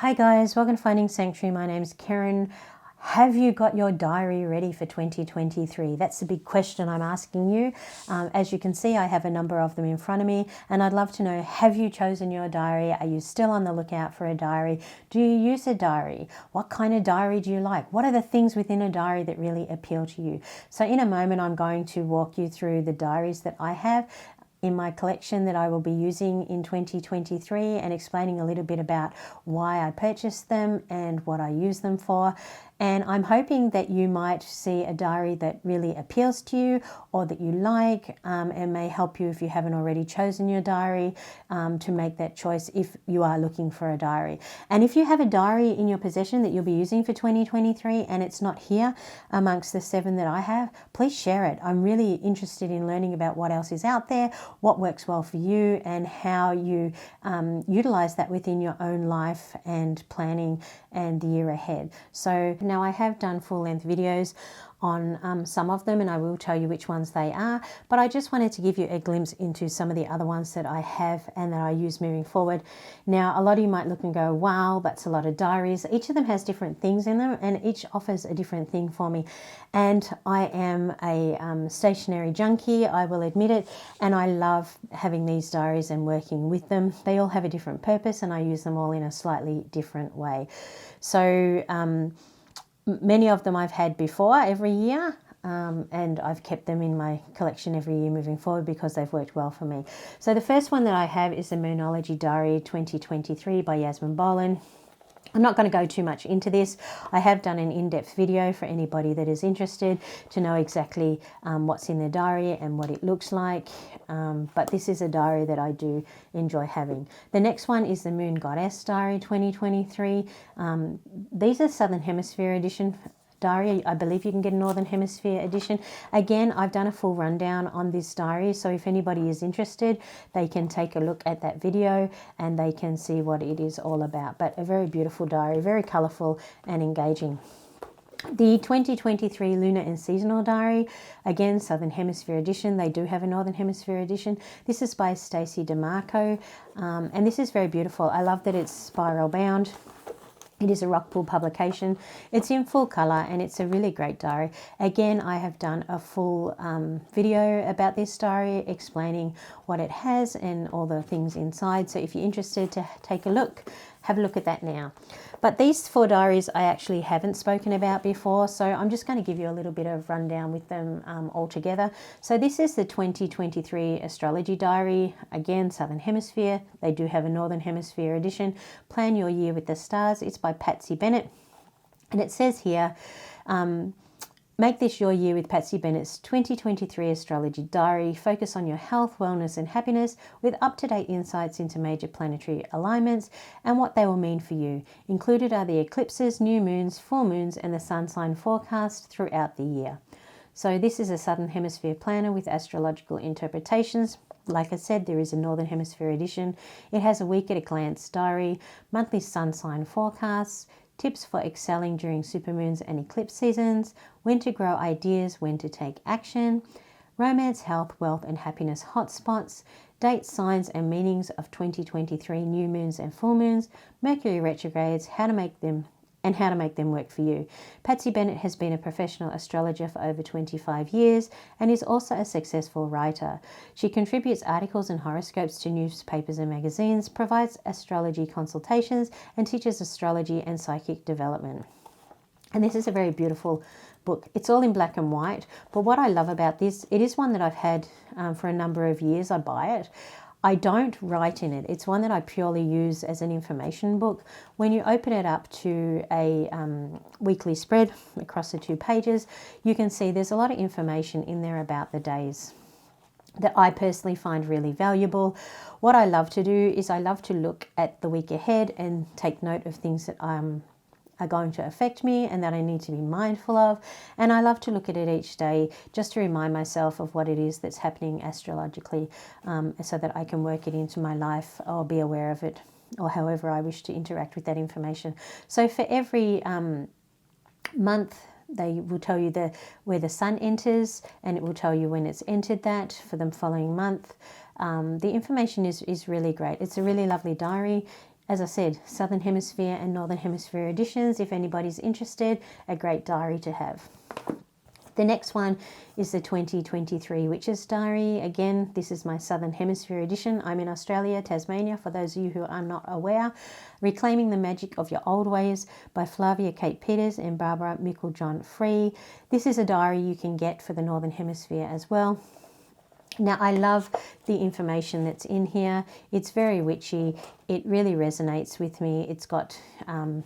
Hi guys, welcome to Finding Sanctuary. My name's Karen. Have you got your diary ready for 2023? That's the big question I'm asking you. As you can see, I have a number of them in front of me, and I'd love to know, have you chosen your diary? Are you still on the lookout for a diary? Do you use a diary? What kind of diary do you like? What are the things within a diary that really appeal to you? So in a moment, I'm going to walk you through the diaries that I have in my collection that I will be using in 2023 and explaining a little bit about why I purchased them and what I use them for. And I'm hoping that you might see a diary that really appeals to you or that you like, and may help you if you haven't already chosen your diary, to make that choice if you are looking for a diary. And if you have a diary in your possession that you'll be using for 2023 and it's not here amongst the 7 that I have, please share it. I'm really interested in learning about what else is out there, what works well for you, and how you utilize that within your own life and planning and the year ahead. So now I have done full-length videos on some of them, and I will tell you which ones they are, but I just wanted to give you a glimpse into some of the other ones that I have and that I use moving forward. Now, a lot of you might look and go, wow, that's a lot of diaries. Each of them has different things in them, and each offers a different thing for me. And I am a stationery junkie, I will admit it, and I love having these diaries and working with them. They all have a different purpose, and I use them all in a slightly different way. So many of them I've had before every year, and I've kept them in my collection every year moving forward because they've worked well for me. So the first one that I have is the Moonology Diary 2023 by Yasmin Boland. I'm not going to go too much into this. I have done an in-depth video for anybody that is interested to know exactly what's in the diary and what it looks like. But this is a diary that I do enjoy having. The next one is the Moon Goddess Diary 2023. These are Southern Hemisphere edition diary. I believe you can get a Northern Hemisphere edition. Again, I've done a full rundown on this diary, so if anybody is interested, they can take a look at that video and they can see what it is all about. But a very beautiful diary, very colourful and engaging. The 2023 Lunar and Seasonal Diary, again, Southern Hemisphere edition. They do have a Northern Hemisphere edition. This is by Stacey demarco, and this is very beautiful. I love that it's spiral bound. It is a Rockpool publication. It's in full colour and it's a really great diary. Again, I have done a full video about this diary explaining what it has and all the things inside. So if you're interested to take a look, have a look at that now. But these 4 diaries I actually haven't spoken about before, so I'm just going to give you a little bit of rundown with them all together. So this is the 2023 Astrology Diary, again, Southern Hemisphere. They do have a Northern Hemisphere edition. Plan Your Year with the Stars. It's by Patsy, Bennett. And it says here, make this your year with Patsy Bennett's 2023 Astrology Diary. Focus on your health, wellness and happiness with up-to-date insights into major planetary alignments and what they will mean for you. Included are the eclipses, new moons, full moons and the sun sign forecast throughout the year. So this is a Southern Hemisphere planner with astrological interpretations. Like I said, there is a Northern Hemisphere edition. It has a week at a glance diary, monthly sun sign forecasts, tips for excelling during supermoons and eclipse seasons, when to grow ideas, when to take action, romance, health, wealth and happiness hotspots, dates, signs and meanings of 2023 new moons and full moons, Mercury retrogrades, how to make them work for you. Patsy Bennett has been a professional astrologer for over 25 years and is also a successful writer. She contributes articles and horoscopes to newspapers and magazines, provides astrology consultations, and teaches astrology and psychic development. And this is a very beautiful book. It's all in black and white, but what I love about this, it is one that I've had for a number of years. I buy it. I don't write in it. It's one that I purely use as an information book. When you open it up to a weekly spread across the 2 pages, you can see there's a lot of information in there about the days that I personally find really valuable. What I love to do is I love to look at the week ahead and take note of things that are going to affect me and that I need to be mindful of. And I love to look at it each day just to remind myself of what it is that's happening astrologically, so that I can work it into my life or be aware of it, or however I wish to interact with that information. So for every month, they will tell you where the sun enters, and it will tell you when it's entered that for the following month. The information is really great. It's a really lovely diary. as I said, Southern Hemisphere and Northern Hemisphere editions. If anybody's interested, a great diary to have. The next one is the 2023 Witches Diary. Again, this is my Southern Hemisphere edition. I'm in Australia, Tasmania, for those of you who are not aware. Reclaiming the Magic of Your Old Ways by Flavia Kate Peters and Barbara Micklejohn Free. This is a diary you can get for the Northern Hemisphere as well. Now, I love the information that's in here. It's very witchy. It really resonates with me. It's got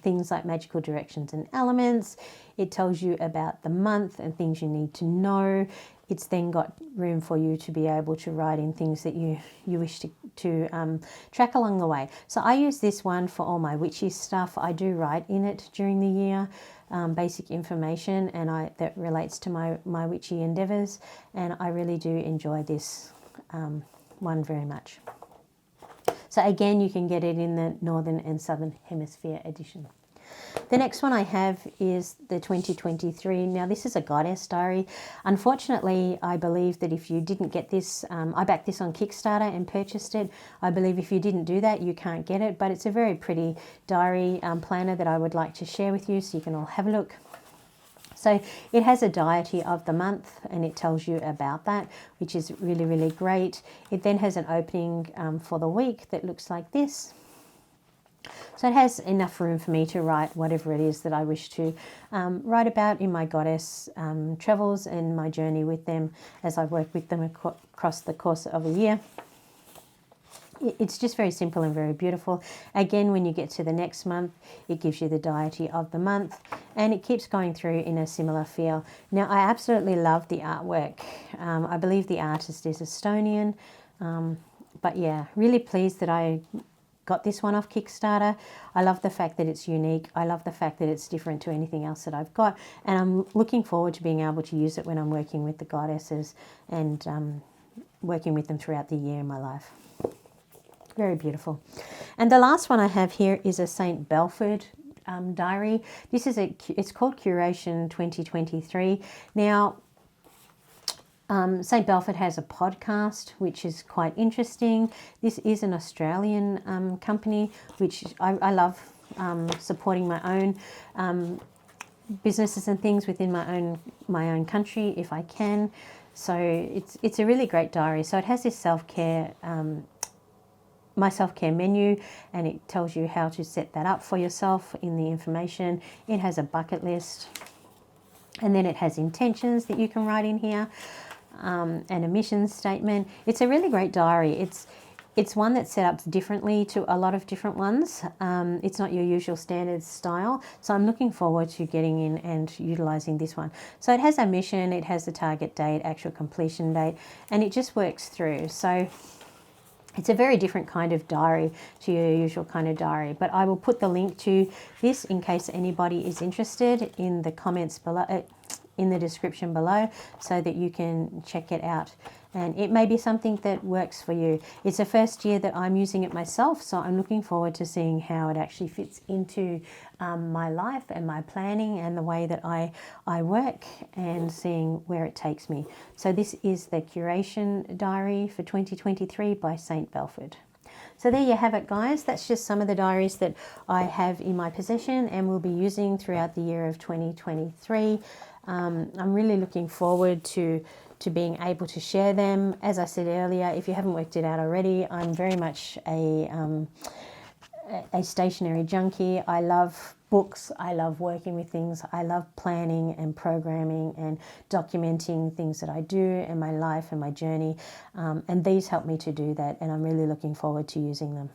things like magical directions and elements. It tells you about the month and things you need to know. It's then got room for you to be able to write in things that you wish to track along the way. So I use this one for all my witchy stuff. I do write in it during the year. Basic information and that relates to my witchy endeavours, and I really do enjoy this one very much. So again, you can get it in the Northern and Southern Hemisphere edition. The next one I have is the 2023. Now, this is a goddess diary. Unfortunately, I believe that if you didn't get this, I backed this on Kickstarter and purchased it. I believe if you didn't do that, you can't get it, but it's a very pretty diary planner that I would like to share with you so you can all have a look. So it has a deity of the month and it tells you about that, which is really, really great. It then has an opening for the week that looks like this. So it has enough room for me to write whatever it is that I wish to write about in my goddess travels and my journey with them as I work with them across the course of a year. It's just very simple and very beautiful. Again, when you get to the next month, it gives you the deity of the month and it keeps going through in a similar feel. Now, I absolutely love the artwork. I believe the artist is Estonian, but yeah, really pleased that I got this one off Kickstarter. I love the fact that it's unique. I love the fact that it's different to anything else that I've got. And I'm looking forward to being able to use it when I'm working with the goddesses and working with them throughout the year in my life. Very beautiful. And the last one I have here is a St. Belford diary. This is it's called Curation 2023. Now, St. Belford has a podcast, which is quite interesting. This is an Australian company, which I love supporting my own businesses and things within my own country if I can. So it's a really great diary. So it has this my self-care menu, and it tells you how to set that up for yourself in the information. It has a bucket list, and then it has intentions that you can write in here. And a mission statement. It's a really great diary. It's one that's set up differently to a lot of different ones. It's not your usual standard style. So I'm looking forward to getting in and utilizing this one. So it has a mission, it has the target date, actual completion date, and it just works through. So it's a very different kind of diary to your usual kind of diary, but I will put the link to this in case anybody is interested in the comments below, in the description below, so that you can check it out. And it may be something that works for you. It's the first year that I'm using it myself, so I'm looking forward to seeing how it actually fits into my life and my planning and the way that I work, and seeing where it takes me. So this is the Curation Diary for 2023 by St. Belford. So there you have it, guys. That's just some of the diaries that I have in my possession and will be using throughout the year of 2023. I'm really looking forward to being able to share them. As I said earlier, if you haven't worked it out already, I'm very much a stationery junkie. I love books. I love working with things. I love planning and programming and documenting things that I do in my life and my journey. And these help me to do that. And I'm really looking forward to using them.